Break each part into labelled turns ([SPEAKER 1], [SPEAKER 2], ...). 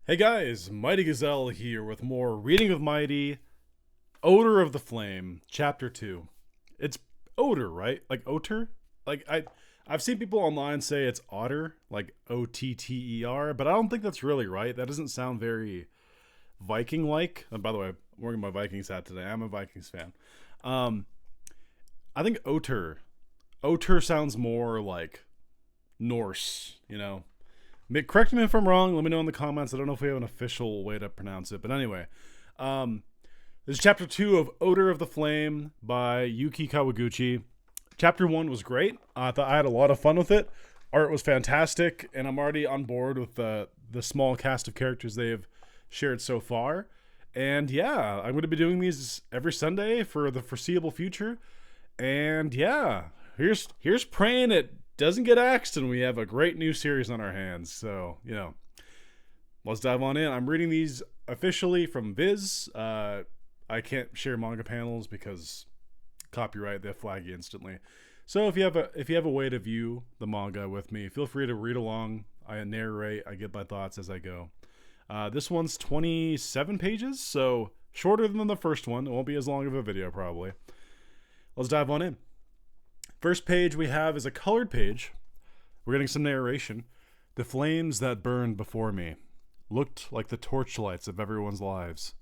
[SPEAKER 1] Hey guys, Mighty Gazelle here with more Reading of Mighty, Odor of the Flame, Chapter 2. It's odor, right? Like otter? I've seen people online say it's otter, like Otter, but I don't think that's really right. That doesn't sound very Viking like. And by the way, I'm wearing my Vikings hat today. I'm a Vikings fan. Um I think otter sounds more like Norse. Correct me if I'm wrong. Let me know in the comments. I don't know if we have an official way to pronounce it. But anyway, um, this is chapter 2 of Odor of the Flame by Yuki Kawaguchi. Chapter 1 was great. I thought I had a lot of fun with it. Art was fantastic, and I'm already on board with the small cast of characters they have shared so far. And yeah, I'm going to be doing these every Sunday for the foreseeable future. And yeah, here's praying it doesn't get axed and we have a great new series on our hands. So, let's dive on in. I'm reading these officially from Viz. I can't share manga panels because copyright, they flag you instantly. So if you have a way to view the manga with me, feel free to read along. I narrate, I give my thoughts as I go. This one's 27 pages, so shorter than the first one. It won't be as long of a video probably. Let's dive on in. First page we have is a colored page. We're getting some narration. The flames that burned before me looked like the torchlights of everyone's lives.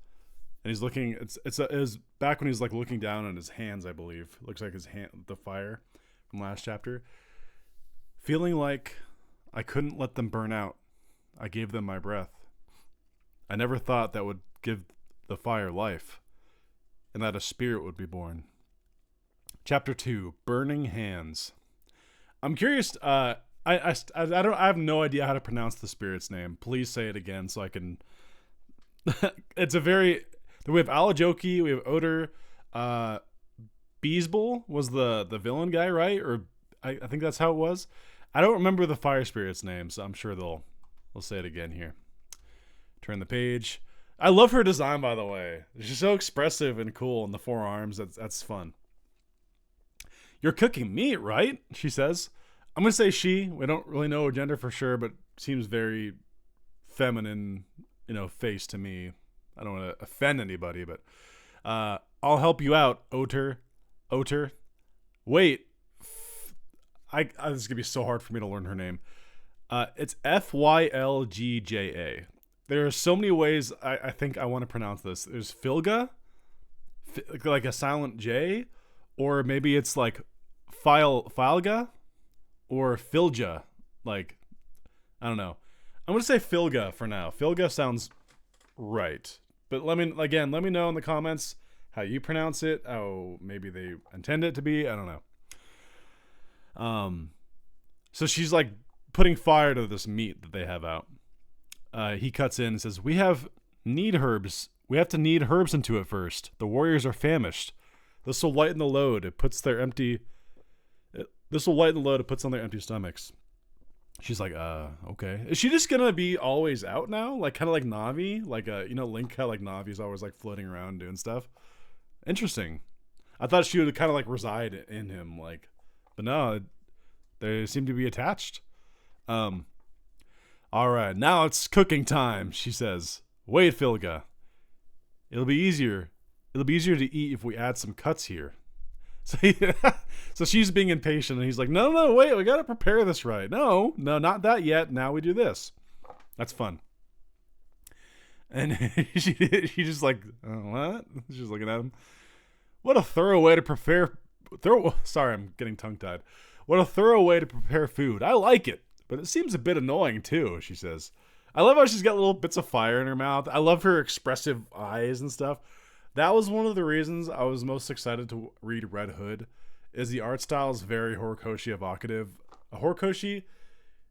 [SPEAKER 1] And he's looking. It was back when he's like looking down on his hands, I believe. Looks like his hand, the fire from last chapter. Feeling like I couldn't let them burn out, I gave them my breath. I never thought that would give the fire life, and that a spirit would be born. Chapter 2, Burning Hands. I'm curious. I have no idea how to pronounce the spirit's name. Please say it again so I can. It's a very. We have Alajoki. We have Odor. Beesbull was the villain guy, right? Or I think that's how it was. I don't remember the fire spirit's name, so I'm sure they'll say it again here. Turn the page. I love her design, by the way. She's so expressive and cool in the forearms. That's fun. You're cooking meat, right? She says. I'm going to say she. We don't really know her gender for sure, but seems very feminine, face to me. I don't want to offend anybody, but I'll help you out, Otter. Otter. Wait. This is going to be so hard for me to learn her name. It's Fylgja. There are so many ways I think I want to pronounce this. There's Filga, like a silent J, or maybe it's like Filga or Filja. Like, I don't know. I'm going to say Filga for now. Filga sounds right. But let me know in the comments how you pronounce it. Oh, maybe they intend it to be. I don't know. So she's like putting fire to this meat that they have out. He cuts in and says, We have to knead herbs into it first. The warriors are famished. This will lighten the load. It puts on their empty stomachs. She's like, okay. Is she just gonna be always out now? Like kind of like Navi? Like Link, how like Navi's always like floating around doing stuff. Interesting. I thought she would kind of like reside in him, like, but no, they seem to be attached. All right, now it's cooking time, she says. Wait, Filga. It'll be easier to eat if we add some cuts here. So she's being impatient, and he's like, no, wait, we gotta prepare this right. No, not that yet. Now we do this. That's fun. And she just like, what? She's looking at him. What a thorough way to prepare. Sorry, I'm getting tongue-tied. What a thorough way to prepare food. I like it, but it seems a bit annoying too, she says. I love how she's got little bits of fire in her mouth. I love her expressive eyes and stuff. That was one of the reasons I was most excited to read Red Hood, is the art style is very Horikoshi evocative. Horikoshi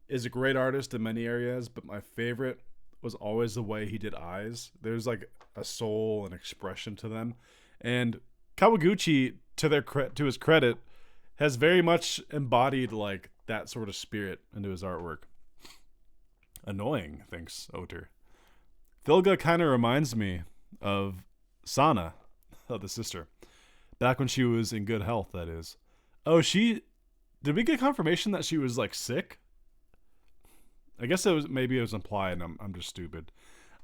[SPEAKER 1] is a great artist in many areas, but my favorite was always the way he did eyes. There's like a soul and expression to them. And Kawaguchi, to his credit, has very much embodied like that sort of spirit into his artwork. Annoying, thinks Otter. Filga kind of reminds me of Sana, the sister. Back when she was in good health, that is. Oh, did we get confirmation that she was like sick? I guess maybe it was implied and I'm just stupid.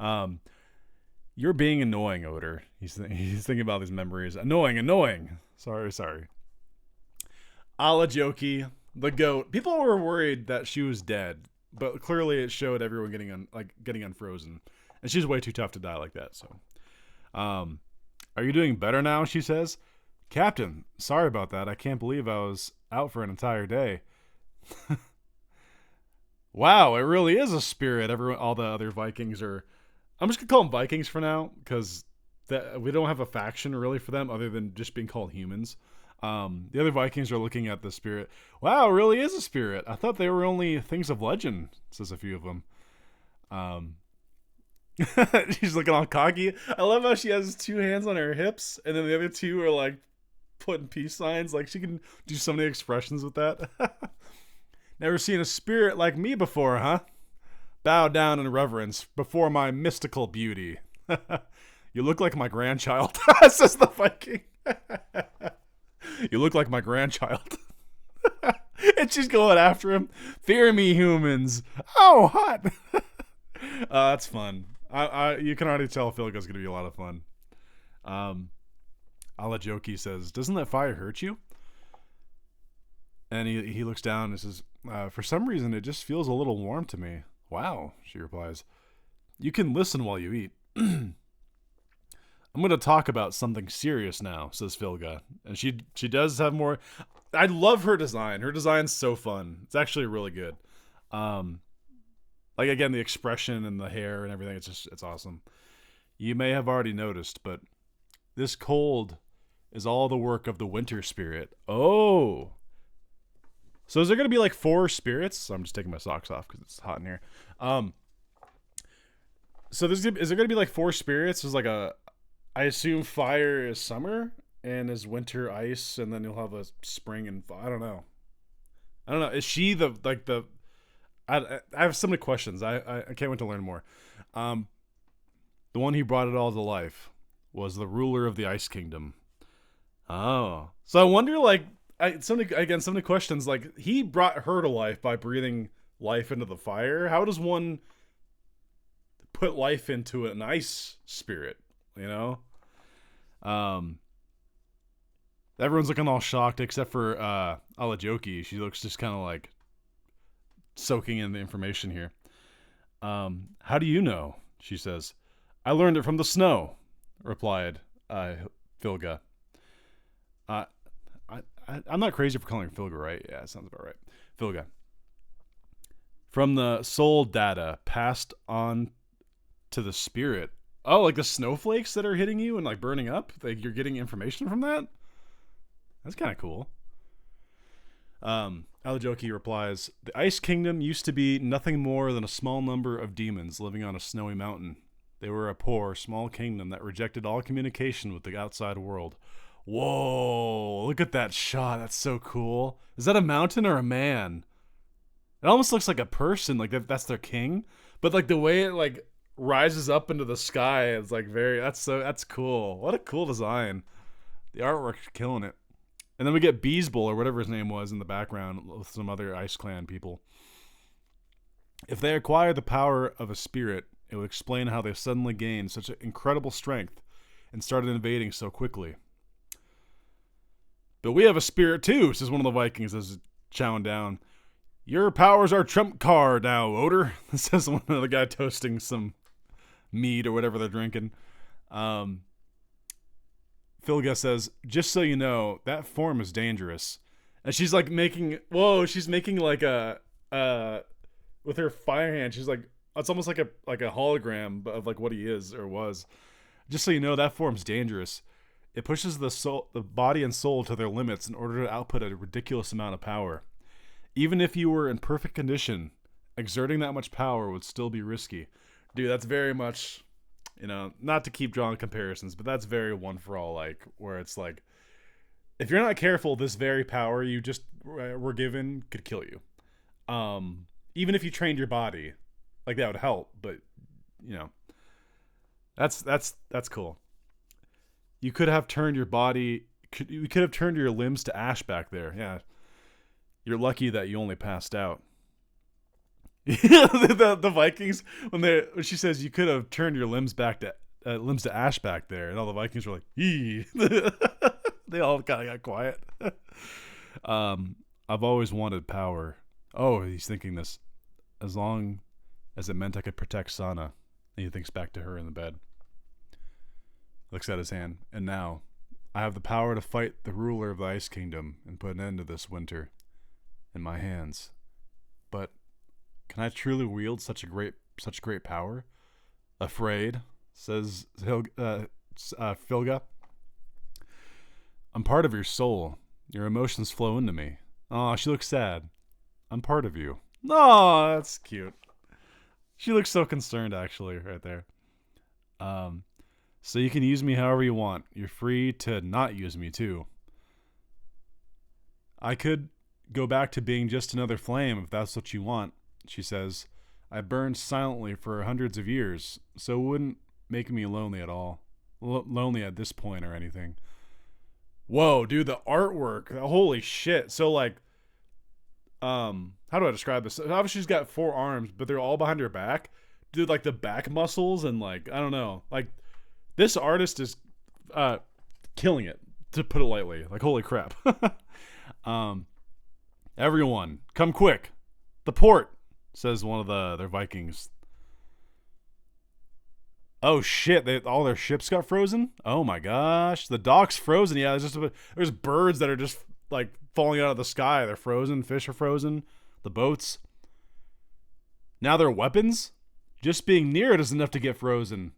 [SPEAKER 1] You're being annoying, Oda. He's thinking about these memories. Annoying. Sorry. Alajoki, the goat. People were worried that she was dead, but clearly it showed everyone getting unfrozen, and she's way too tough to die like that. So, are you doing better now? She says. Captain, sorry about that. I can't believe I was out for an entire day. Wow, it really is a spirit. All the other Vikings are. I'm just gonna call them Vikings for now because we don't have a faction really for them other than just being called humans. The other Vikings are looking at the spirit. Wow, it really is a spirit. I thought they were only things of legend. Says a few of them. She's looking all cocky. I love how she has 2 hands on her hips, and then the other 2 are like putting peace signs. Like she can do so many expressions with that. Never seen a spirit like me before, huh? Bow down in reverence before my mystical beauty. You look like my grandchild, says the Viking. You look like my grandchild. And she's going after him. Fear me, humans. Oh, hot. That's fun. You can already tell Philga's going to be a lot of fun. Alajoki says, doesn't that fire hurt you? And he looks down and says, for some reason, it just feels a little warm to me. Wow, she replies. You can listen while you eat. I'm going to talk about something serious now, says Philga. And she does have more. I love her design. Her design's so fun. It's actually really good. Like, again, the expression and the hair and everything, it's awesome. You may have already noticed, but this cold is all the work of the winter spirit. Oh. So is there going to be like 4 spirits? So I'm just taking my socks off because it's hot in here. So is there going to be like 4 spirits? There's like I assume fire is summer and is winter ice, and then you'll have a spring and I don't know. Is she I have so many questions. I can't wait to learn more. The one who brought it all to life was the ruler of the Ice Kingdom. Oh. So I wonder, like, so many questions. Like, he brought her to life by breathing life into the fire. How does one put life into an ice spirit, you know? Everyone's looking all shocked except for Alajoki. She looks just kind of like soaking in the information here. How do you know? She says. I learned it from the snow, replied Philga. I'm not crazy for calling her Philga, right? Yeah, it sounds about right. Philga. From the soul data passed on to the spirit. Oh, like the snowflakes that are hitting you and like burning up? Like you're getting information from that? That's kind of cool. Alajoki replies, the Ice Kingdom used to be nothing more than a small number of demons living on a snowy mountain. They were a poor, small kingdom that rejected all communication with the outside world. Whoa, look at that shot. That's so cool. Is that a mountain or a man? It almost looks like a person, like that's their king. But like the way it like rises up into the sky, it's like that's cool. What a cool design. The artwork's killing it. And then we get Beesbull or whatever his name was in the background with some other Ice Clan people. If they acquire the power of a spirit, it would explain how they suddenly gained such incredible strength and started invading so quickly. But we have a spirit too, says one of the Vikings as chowing down. Your powers are trump card now, Oda, says one of the guy toasting some mead or whatever they're drinking. Philga says, just so you know, that form is dangerous. And she's like she's making like a, with her fire hand, she's like, it's almost like a hologram of like what he is or was. Just so you know, that form's dangerous. It pushes the body and soul to their limits in order to output a ridiculous amount of power. Even if you were in perfect condition, exerting that much power would still be risky. Dude, that's very much, not to keep drawing comparisons, but that's very One for All, like, where it's like, if you're not careful, this very power you just were given could kill you. Even if you trained your body, like, that would help, but, that's cool. You could have turned your body, you could have turned your limbs to ash back there, yeah. You're lucky that you only passed out. The Vikings when she says you could have turned your limbs back to limbs to ash back there, and all the Vikings were like, "Yee." They all kind of got quiet. I've always wanted power. Oh, he's thinking this. As long as it meant I could protect Sana. And he thinks back to her in the bed. Looks at his hand. And now, I have the power to fight the ruler of the Ice Kingdom and put an end to this winter. In my hands. But can I truly wield such great power? Afraid, says Filga. I'm part of your soul. Your emotions flow into me. Oh, she looks sad. I'm part of you. Oh, that's cute. She looks so concerned, actually, right there. So you can use me however you want. You're free to not use me, too. I could go back to being just another flame if that's what you want, she says. I burned silently for hundreds of years, so it wouldn't make me lonely at all. Lonely at this point or anything. Whoa, dude, the artwork. Holy shit. So, like, how do I describe this? Obviously, she's got 4 arms, but they're all behind her back. Dude, like, the back muscles and, like, I don't know. Like, this artist is killing it, to put it lightly. Like, holy crap. Everyone, come quick. The port, says one of their Vikings. Oh shit! All their ships got frozen. Oh my gosh, the dock's frozen. Yeah, there's birds that are just like falling out of the sky. They're frozen. Fish are frozen. The boats. Now their weapons. Just being near it is enough to get frozen.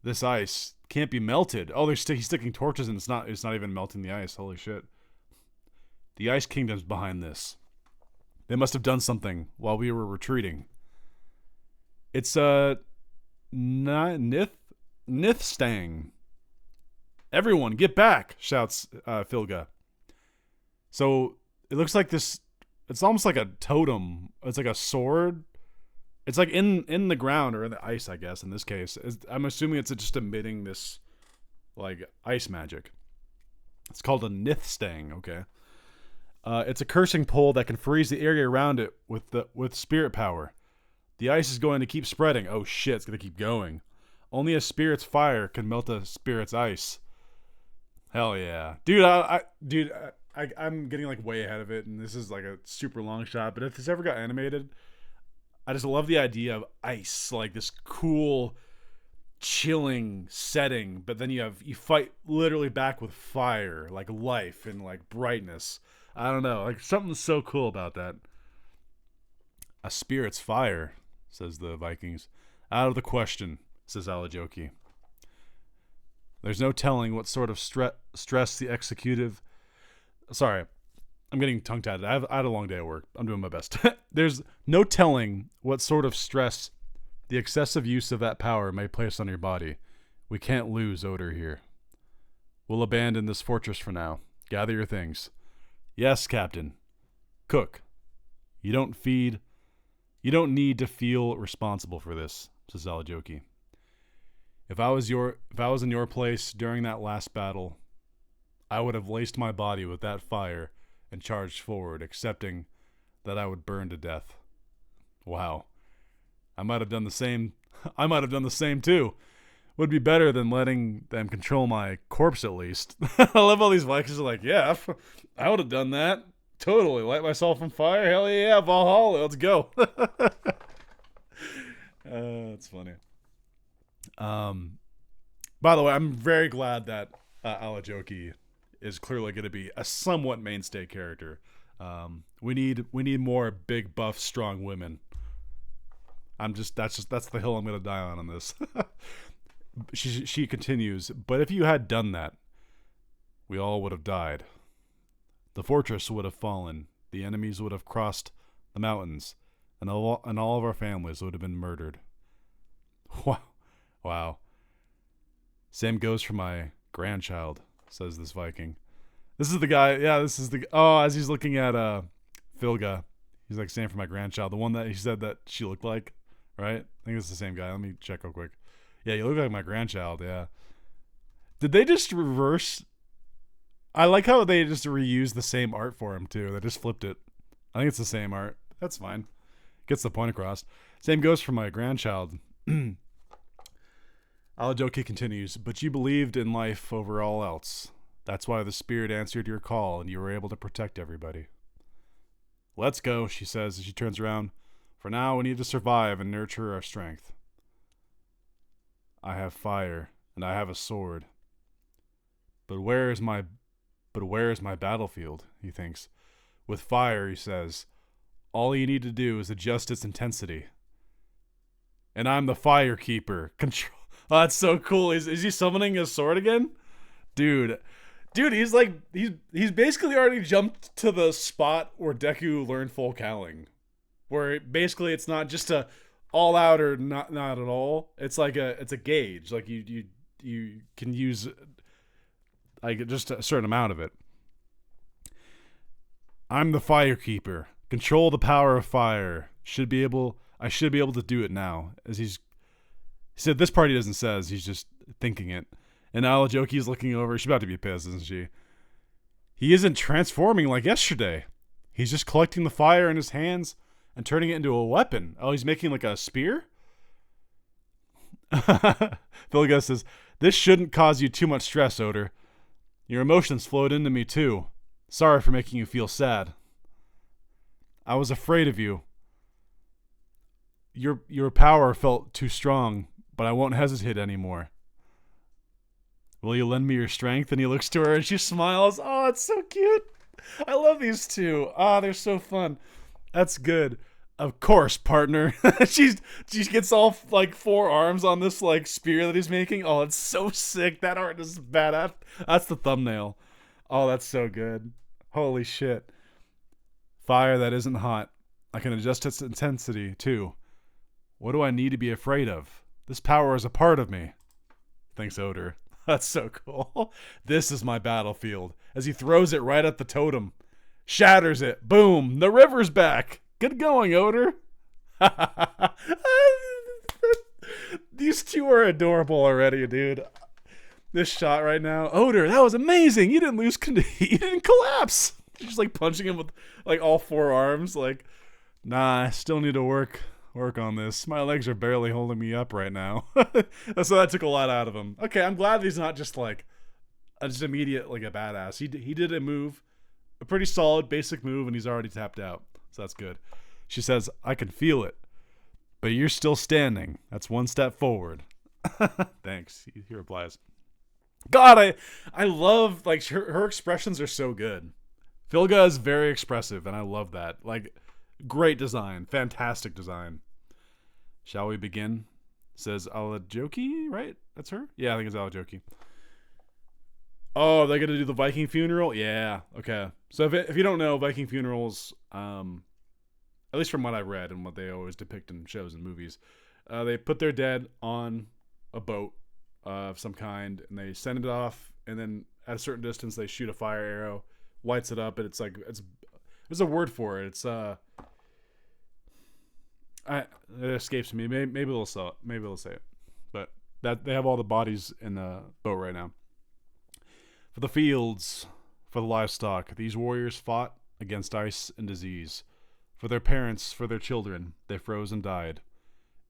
[SPEAKER 1] This ice can't be melted. Oh, he's sticking torches and it's not even melting the ice. Holy shit! The Ice Kingdom's behind this. They must have done something while we were retreating. It's Nithstang. Everyone, get back! Shouts Filga. So it looks like this. It's almost like a totem. It's like a sword. It's like in the ground or in the ice, I guess. In this case, I'm assuming it's just emitting this like ice magic. It's called a Nithstang. Okay. It's a cursing pole that can freeze the area around it with spirit power. The ice is going to keep spreading. Oh shit, it's going to keep going. Only a spirit's fire can melt a spirit's ice. Hell yeah. Dude, I'm getting like way ahead of it, and this is like a super long shot, but if this ever got animated, I just love the idea of ice, like this cool, chilling setting, but then you fight literally back with fire, like life and like brightness. I don't know, like something so cool about that. A spirit's fire, says the Vikings. Out of the question, says Alajoki. There's no telling what sort of stress the executive... Sorry, I'm getting tongue-tied. I had a long day at work. I'm doing my best. There's no telling what sort of stress the excessive use of that power may place on your body. We can't lose Odor here. We'll abandon this fortress for now. Gather your things. Yes, Captain. Cook. You don't need to feel responsible for this, says Alajoki. If I was in your place during that last battle, I would have laced my body with that fire and charged forward, accepting that I would burn to death. Wow. I might have done the same. I might have done the same too. Would be better than letting them control my corpse at least. I love all these Vikings are like, yeah, I would have done that. Totally. Light myself on fire. Hell yeah, Valhalla. Let's go. That's funny. By the way, I'm very glad that Alajoki is clearly going to be a somewhat mainstay character. We need more big, buff, strong women. That's the hill I'm going to die on this. She continues, but if you had done that, we all would have died. The fortress would have fallen. The enemies would have crossed the mountains, and all of our families would have been murdered. Wow. Same goes for my grandchild, says this Viking. This is the guy. Yeah, this is the. Oh, as he's looking at Filga, he's like, same for my grandchild. The one that he said that she looked like, right? I think it's the same guy. Let me check real quick. Yeah, you look like my grandchild. Yeah. Did they just reverse? I like how they just reused the same art for him too. They just flipped it. I think it's the same art. That's fine. Gets the point across. Same goes for my grandchild. Alajoki continues, but you believed in life over all else. That's why the spirit answered your call and you were able to protect everybody. Let's go, she says as she turns around. For now, we need to survive and nurture our strength. I have fire, and I have a sword. But where is my battlefield, he thinks. With fire, he says, all you need to do is adjust its intensity. And I'm the fire keeper. Control. Oh, that's so cool. Is he summoning his sword again? Dude, he's like he's basically already jumped to the spot where Deku learned full cowling. Where basically it's not just a all out or not at all. It's like it's a gauge. Like you can use like just a certain amount of it. I'm the fire keeper. Control the power of fire. I should be able to do it now. As he said, this part he doesn't says. He's just thinking it. And Alajoki's looking over. She's about to be pissed, isn't she? He isn't transforming like yesterday. He's just collecting the fire in his hands and turning it into a weapon. Oh, he's making like a spear? Vilga says, this shouldn't cause you too much stress, Oder. Your emotions flowed into me too. Sorry for making you feel sad. I was afraid of you. Your power felt too strong, but I won't hesitate anymore. Will you lend me your strength? And he looks to her and she smiles. Oh, it's so cute. I love these two. Ah, they're so fun. That's good. Of course, partner. she gets all like 4 arms on this like spear that he's making. Oh, it's so sick. That art is badass. That's the thumbnail. Oh, that's so good. Holy shit. Fire that isn't hot. I can adjust its intensity too. What do I need to be afraid of? This power is a part of me. Thanks, Oder. That's so cool. This is my battlefield. As he throws it right at the totem. Shatters it. Boom. The river's back. Good going, Oder. These two are adorable already, dude. This shot right now. Oder, that was amazing. You didn't lose. You didn't collapse. Just like punching him with like all 4 arms. Like, nah, I still need to work on this. My legs are barely holding me up right now. So that took a lot out of him. Okay, I'm glad he's not just like just immediate like a badass. He did a move, a pretty solid basic move, and he's already tapped out. So that's good. She says, I can feel it. But you're still standing. That's one step forward. Thanks. He replies. God, I love like her expressions are so good. Vilga is very expressive, and I love that. Like, great design. Fantastic design. Shall we begin? Says Alajoki, right? That's her? Yeah, I think it's Alajoki. Oh, they're going to do the Viking funeral? Yeah, okay. So if you don't know, Viking funerals, at least from what I've read and what they always depict in shows and movies, they put their dead on a boat of some kind, and they send it off, and then at a certain distance, they shoot a fire arrow, lights it up, and it's like, there's a word for it. It's, it escapes me. Maybe they'll say it. Maybe they'll say it. But that they have all the bodies in the boat right now. For the fields, for the livestock, these warriors fought against ice and disease. For their parents, for their children, they froze and died.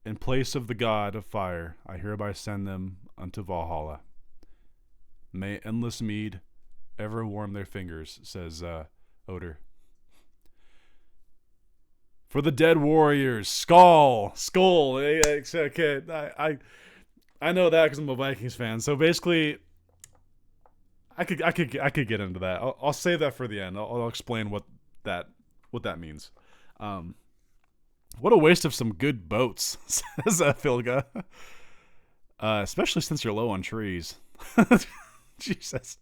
[SPEAKER 1] In place of the god of fire, I hereby send them unto Valhalla. May endless mead ever warm their fingers, says Oder. For the dead warriors, skull. Okay, I know that because I'm a Vikings fan. So basically, I could get into that. I'll save that for the end. I'll explain what that means. What a waste of some good boats, says Filga. Especially since you're low on trees. Jesus.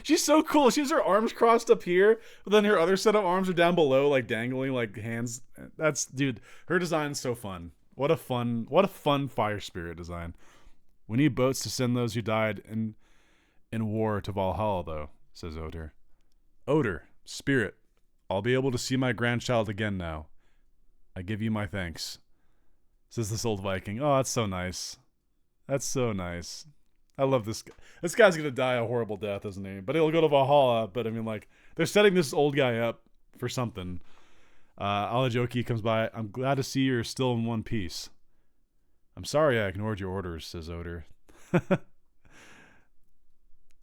[SPEAKER 1] She's so cool. She has her arms crossed up here, but then her other set of arms are down below, like dangling, like hands. Dude, her design's so fun. What a fun fire spirit design. We need boats to send those who died in war to Valhalla, though, says Oder. Oder, spirit, I'll be able to see my grandchild again now. I give you my thanks, says this old Viking. Oh, that's so nice. That's so nice. I love this guy. This guy's gonna die a horrible death, isn't he? But he'll go to Valhalla. But I mean, like, they're setting this old guy up for something. Alajoki comes by. I'm glad to see you're still in one piece. I'm sorry I ignored your orders, says Oda.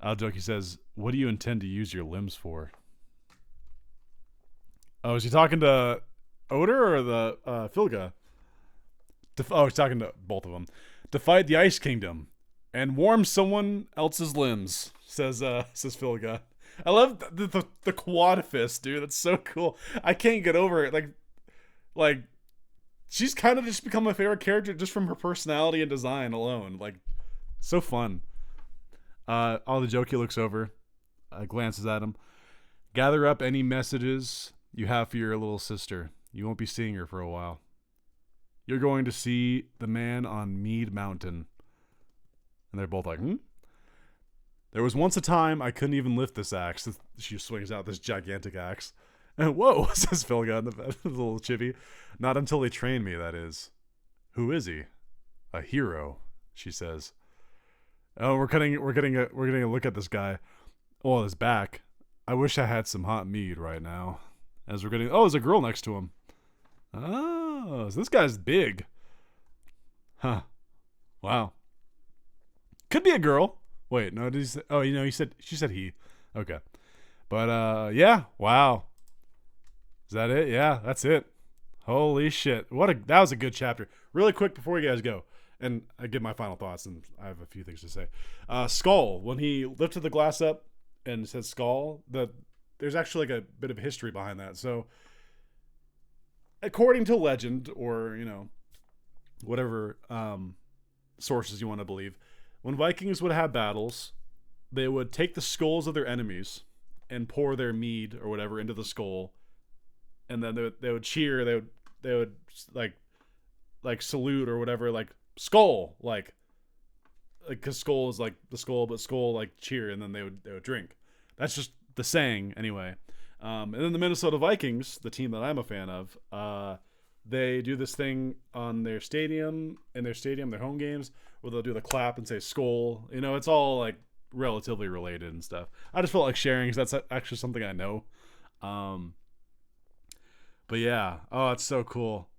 [SPEAKER 1] Alajoki says, what do you intend to use your limbs for? Oh, is he talking to Oda or the Filga? He's talking to both of them. To fight the Ice Kingdom and warm someone else's limbs, says Filga. I love the quad fist, dude. That's so cool. I can't get over it. Like she's kind of just become my favorite character just from her personality and design alone. Like, so fun. Alajoki looks over, glances at him. Gather up any messages you have for your little sister. You won't be seeing her for a while. You're going to see the man on Mead Mountain. And they're both like, There was once a time I couldn't even lift this axe. She swings out this gigantic axe. And whoa, says Filga in the little chibi. Not until they train me, that is. Who is he? A hero, she says. Oh, we're getting a look at this guy. Oh, his back. I wish I had some hot mead right now. As we're getting, there's a girl next to him. Oh, so this guy's big. Huh. Wow. Could be a girl. Wait, no, did he say, she said he. Okay. But, yeah, wow. Is that it? Yeah, that's it. Holy shit. That was a good chapter. Really quick before you guys go, and I give my final thoughts, and I have a few things to say. Skull, when he lifted the glass up and said Skull, there's actually like a bit of history behind that. So, according to legend, or, whatever sources you want to believe, when Vikings would have battles, they would take the skulls of their enemies and pour their mead or whatever into the skull, and then they would cheer. They would like salute or whatever, like skull, like because skull is like the skull, but skull like cheer, and then they would drink. That's just the saying anyway. And then the Minnesota Vikings, the team that I'm a fan of, they do this thing on their stadium, their home games, where they'll do the clap and say skull. It's all like relatively related and stuff. I just felt like sharing because that's actually something I know. But yeah, it's so cool.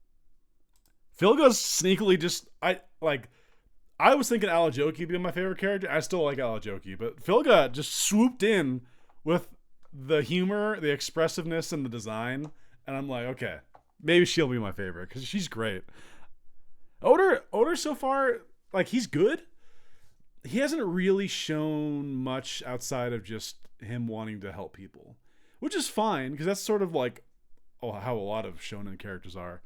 [SPEAKER 1] Filga's sneakily just I was thinking Alajoki being my favorite character. I still like Alajoki, but Filga just swooped in with the humor, the expressiveness, and the design, and I'm like, okay, maybe she'll be my favorite because she's great. Oda so far, like, he's good. He hasn't really shown much outside of just him wanting to help people, which is fine because that's sort of like how a lot of shonen characters are.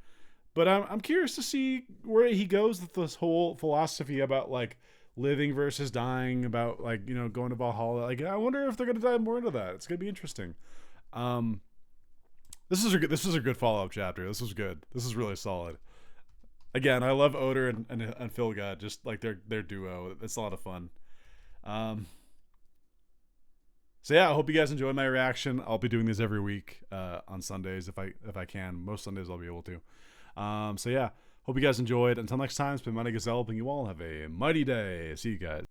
[SPEAKER 1] But I'm curious to see where he goes with this whole philosophy about like living versus dying, about like, going to Valhalla. Like, I wonder if they're going to dive more into that. It's going to be interesting. This is a good follow-up chapter. This was good. This is really solid. Again, I love Oda and Filga, just like their duo. It's a lot of fun. So yeah, I hope you guys enjoyed my reaction. I'll be doing these every week on Sundays if I can. Most Sundays I'll be able to. So yeah, hope you guys enjoyed. Until next time, it's been Mighty Gazelle, hoping you all have a mighty day. See you guys.